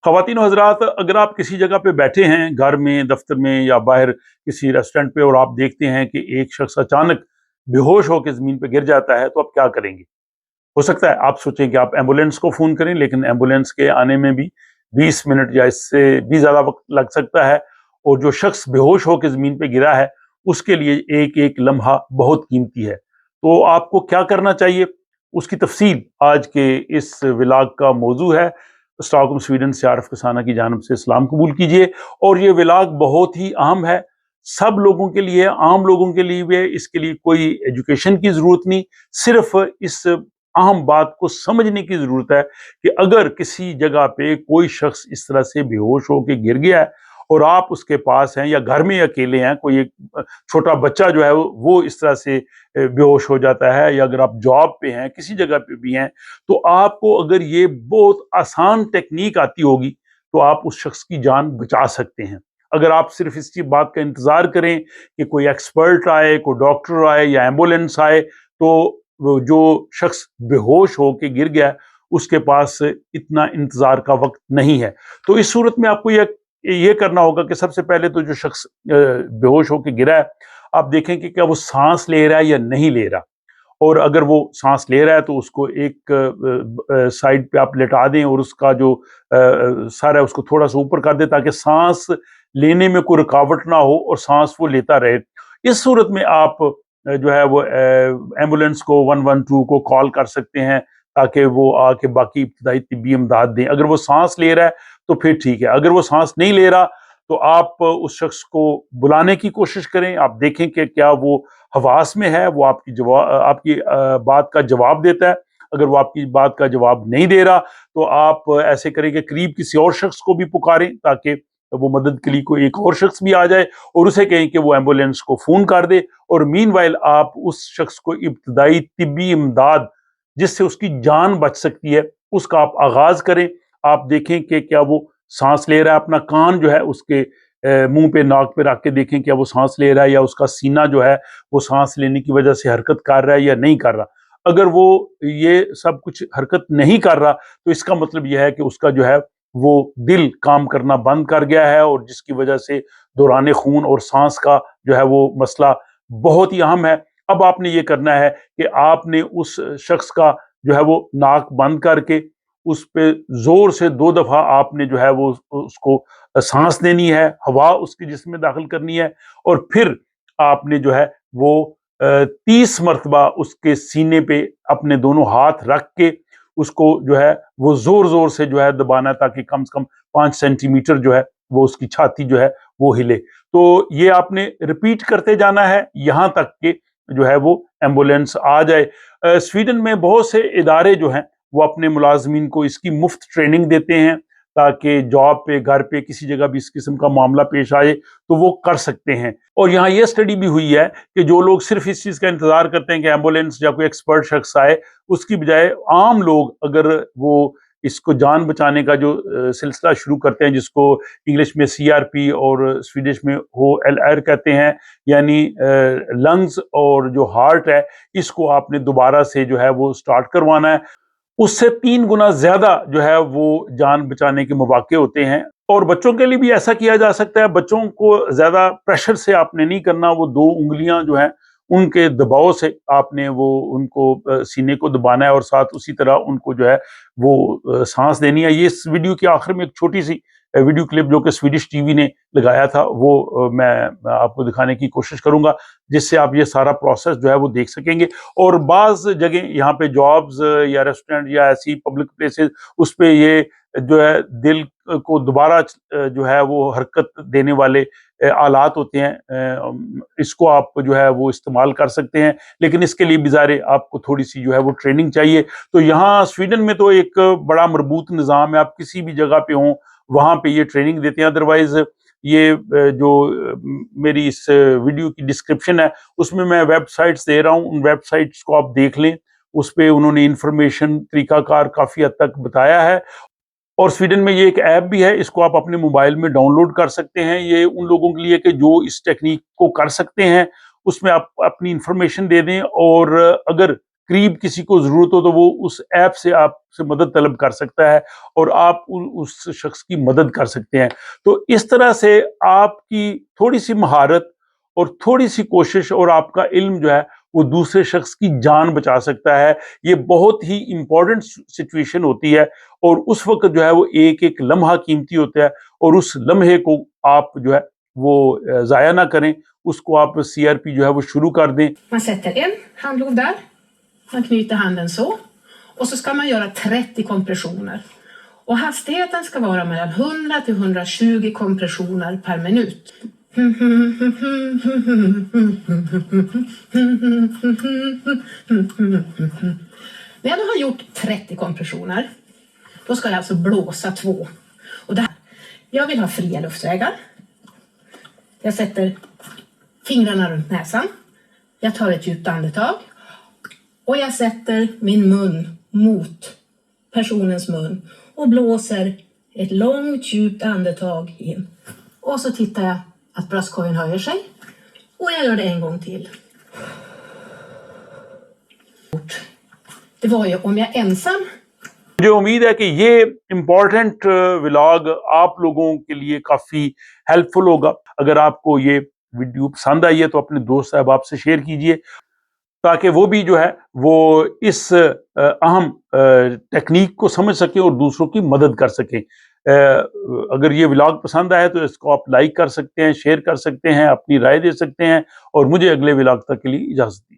ख़वातीन और हज़रात, अगर आप किसी जगह पे बैठे हैं, घर में, दफ्तर में या बाहर किसी रेस्टोरेंट पे, और आप देखते हैं कि एक शख्स अचानक बेहोश होकर ज़मीन पे गिर जाता है, तो आप क्या करेंगे? हो सकता है आप सोचें कि आप एम्बुलेंस को फ़ोन करें, लेकिन एम्बुलेंस के आने में भी 20 मिनट या इससे भी ज़्यादा वक़्त लग सकता है, और जो शख्स बेहोश होकर ज़मीन पे गिरा है, उसके लिए एक-एक लम्हा बहुत कीमती है। तो आपको क्या करना चाहिए? उसकी तफ़सील आज के इस व्लॉग का मौज़ू है। स्टॉकहोम स्वीडन से आरिफ कसाना की जानिब से सलाम कबूल कीजिए। और ये व्लॉग बहुत ही अहम है, सब लोगों के लिए, आम लोगों के लिए भी है। इसके लिए कोई एजुकेशन की ज़रूरत नहीं, सिर्फ़ इस अहम बात को समझने की ज़रूरत है कि अगर किसी जगह पे कोई शख्स इस तरह से बेहोश होके गिर गया है और आप उसके पास हैं, या घर में अकेले हैं, कोई एक छोटा बच्चा जो है वो इस तरह से बेहोश हो जाता है, या अगर आप जॉब पे हैं, किसी जगह पे भी हैं, तो आपको अगर ये बहुत आसान टेक्निक आती होगी, तो आप उस शख्स की जान बचा सकते हैं। अगर आप सिर्फ इसी बात का इंतज़ार करें कि कोई एक्सपर्ट आए, कोई डॉक्टर आए या एम्बुलेंस आए, तो वो जो शख्स बेहोश होके गिर गया, उसके पास इतना इंतज़ार का वक़्त नहीं है। तो इस सूरत में आपको ये करना होगा कि सबसे पहले तो जो शख्स बेहोश होके गिरा है, आप देखें कि क्या वो साँस ले रहा है या नहीं ले रहा। और अगर वो सांस ले रहा है, तो उसको एक साइड पे आप लेटा दें, और उसका जो सर है उसको थोड़ा सा ऊपर कर दें, ताकि सांस लेने में कोई रुकावट ना हो और सांस वो लेता रहे। इस सूरत में आप जो है वो एम्बुलेंस को 112 को कॉल कर सकते हैं, ताकि वो आके बाकी इब्तदाई तिब्बी इमदाद दें। अगर वो सांस ले रहा है तो फिर ठीक है, अगर वो सांस नहीं ले रहा, तो आप उस शख्स को बुलाने की कोशिश करें। आप देखें कि क्या वो हवास में है, वो आपकी बात का जवाब देता है। अगर वो आपकी बात का जवाब नहीं दे रहा, तो आप ऐसे करें कि करीब किसी और शख्स को भी पुकारें, ताकि वो मदद के लिए कोई एक और शख्स भी आ जाए, और उसे कहें कि वो एम्बुलेंस को फ़ोन कर दे। और मीनवाइल आप उस शख्स को इब्तदाई तिब्बी इमदाद, जिससे उसकी जान बच सकती है, उसका आप आगाज़ करें। आप देखें कि क्या वो साँस ले रहा है, अपना कान जो है उसके मुँह पे, नाक पे रख के देखें क्या वो साँस ले रहा है, या उसका सीना जो है वो सांस लेने की वजह से हरकत कर रहा है या नहीं कर रहा। अगर वो ये सब कुछ हरकत नहीं कर रहा, तो इसका मतलब यह है कि उसका जो है वो दिल काम करना बंद कर गया है, और जिसकी वजह से दौरान खून और सांस का जो है वो मसला बहुत ही अहम है। अब आपने ये करना है कि आपने उस शख्स का जो है वो नाक बंद करके उस पे जोर से 2 दफा आपने जो है वो उसको सांस देनी है, हवा उसके जिस्म में दाखिल करनी है, और फिर आपने जो है वो 30 मरतबा उसके सीने पे अपने दोनों हाथ रख के उसको जो है वो जोर-जोर से जो है दबाना है, ताकि कम से कम 5 सेंटीमीटर जो है वो उसकी छाती जो है वो हिले। तो ये आपने रिपीट करते जाना है यहाँ तक कि जो है वो एम्बुलेंस आ जाए। स्वीडन में बहुत से इदारे जो हैं वो अपने मुलाज़मीन को इसकी मुफ्त ट्रेनिंग देते हैं, ताकि जॉब पे, घर पे, किसी जगह भी इस किस्म का मामला पेश आए तो वो कर सकते हैं। और यहाँ ये स्टडी भी हुई है कि जो लोग सिर्फ इस चीज़ का इंतज़ार करते हैं कि एम्बुलेंस या कोई एक्सपर्ट शख्स आए, उसकी बजाय आम लोग अगर वो इसको जान बचाने का जो सिलसिला शुरू करते हैं, जिसको इंग्लिश में सीआरपी और स्वीडिश में ओएलआर कहते हैं, यानी लंग्स और जो हार्ट है, इसको आपने दोबारा से जो है वो स्टार्ट करवाना है। उससे 3 गुना ज़्यादा जो है वो जान बचाने के मौके होते हैं। और बच्चों के लिए भी ऐसा किया जा सकता है। बच्चों को ज़्यादा प्रेशर से आपने नहीं करना, वो 2 उँगलियाँ जो हैं उनके दबाव से आपने वो उनको सीने को दबाना है, और साथ उसी तरह उनको जो है वो साँस देनी है। ये इस वीडियो के आखिर में एक छोटी-सी वीडियो क्लिप जो कि स्वीडिश टीवी ने लगाया था, वो मैं आपको दिखाने की कोशिश करूँगा, जिससे आप ये सारा प्रोसेस जो है वो देख सकेंगे। और बाज़ जगह यहाँ पे जॉब्स या रेस्टोरेंट या ऐसी पब्लिक प्लेसेस, उस पे ये जो है दिल को दोबारा जो है वो हरकत देने वाले आलात होते हैं। इसको आप जो है वो इस्तेमाल कर सकते हैं, लेकिन इसके लिए भी ज़ाहिर है आपको थोड़ी-सी जो है वो ट्रेनिंग चाहिए। तो यहाँ स्वीडन में तो एक बड़ा मरबूत निज़ाम है, आप किसी भी जगह पे हों, वहाँ पे ये ट्रेनिंग देते हैं। अदरवाइज़ ये जो मेरी इस वीडियो की डिस्क्रिप्शन है, उसमें मैं वेबसाइट्स दे रहा हूँ, उन वेबसाइट्स को आप देख लें। उस पे उन्होंने इन्फॉर्मेशन, तरीकाकार काफ़ी हद तक बताया है। और स्वीडन में ये एक ऐप भी है, इसको आप अपने मोबाइल में डाउनलोड कर सकते हैं। ये उन लोगों के लिए कि जो इस टेक्नीक को कर सकते हैं, उसमें आप अपनी इन्फॉर्मेशन दे दें, और अगर قریب کسی کو ضرورت ہو تو وہ اس ایپ سے آپ سے مدد طلب کر سکتا ہے اور آپ اس شخص کی مدد کر سکتے ہیں. تو اس طرح سے آپ کی تھوڑی سی مہارت اور تھوڑی سی کوشش اور آپ کا علم جو ہے وہ دوسرے شخص کی جان بچا سکتا ہے. یہ بہت ہی امپورٹنٹ سچویشن ہوتی ہے اور اس وقت جو ہے وہ ایک ایک لمحہ قیمتی ہوتا ہے اور اس لمحے کو آپ جو ہے وہ ضائع نہ کریں. اس کو آپ سی آر پی جو ہے وہ شروع کر دیں. Man setter en handlov där, man knyter handen så och så ska man göra 30 kompressioner. Och hastigheten ska vara mellan 100 till 120 kompressioner per minut. När jag nu har gjort 30 kompressioner, då ska jag alltså blåsa 2. Och det här, jag vill ha fria luftvägar. Jag sätter fingrarna runt näsan. Jag tar ett djupt andetag. Och jag sätter min mun mot personens mun. Och blåser ett långt djupt andetag in. Och så tittar jag att bröstkorgen höjer sig. Och jag gör det en gång till. Det var ju om jag är ensam. مجھے امید ہے کہ یہ important vlog آپ لوگوں کے لیے کافی help فل ہوگا. اگر آپ کو یہ ویڈیو پسند آئی ہے تو اپنے دوست احباب سے شیئر کیجئے تاکہ وہ بھی جو ہے وہ اس اہم ٹیکنیک کو سمجھ سکیں اور دوسروں کی مدد کر سکیں. اگر یہ ولاگ پسند آئے تو اس کو آپ لائک کر سکتے ہیں، شیئر کر سکتے ہیں، اپنی رائے دے سکتے ہیں اور مجھے اگلے ولاگ تک کے لیے اجازت دی.